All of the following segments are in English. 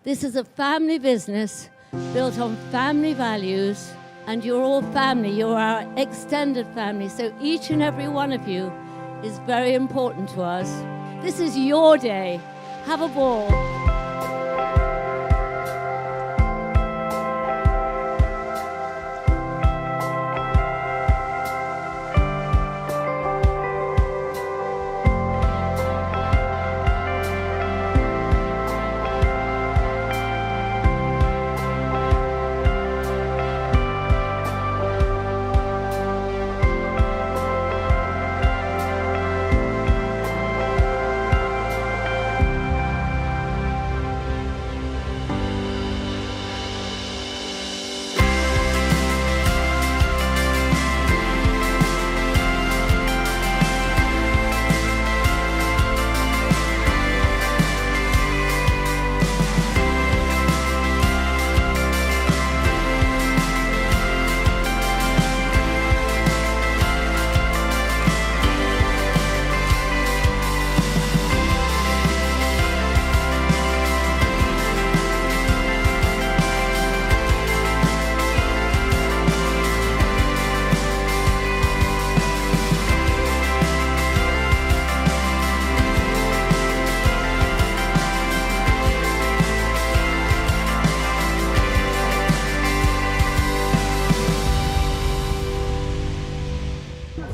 This is a family business built on family values, and you're all family. You're our extended family, so each and every one of you is very important to us. This is your day. Have a ball.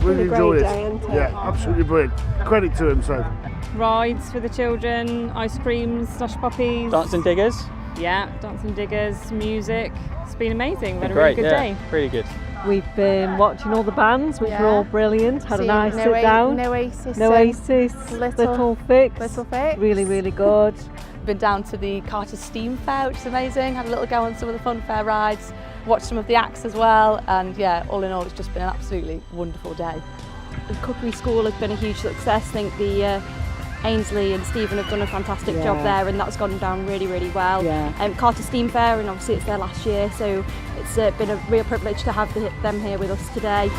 Really enjoyed day, it. isn't it? Yeah, absolutely brilliant. Credit to him, so. Rides for the children, ice creams, slush puppies. Dancing diggers? Yeah, dancing diggers, music. It's been amazing. We've had a Great, really good day. Really good. We've been watching all the bands, which were all brilliant. Had a nice sit down. Oasis, Little Fix. Little Fix. Really, really good. Been down to the Carter Steam Fair, which is amazing. Had a little go on some of the fun fair rides. Watched some of the acts as well, and yeah, all in all, it's just been an absolutely wonderful day. The cookery school has been a huge success. I think the Ainsley and Stephen have done a fantastic job there, and that's gone down really, really well. Carter Steam Fair, and obviously it's their last year, so it's been a real privilege to have them here with us today.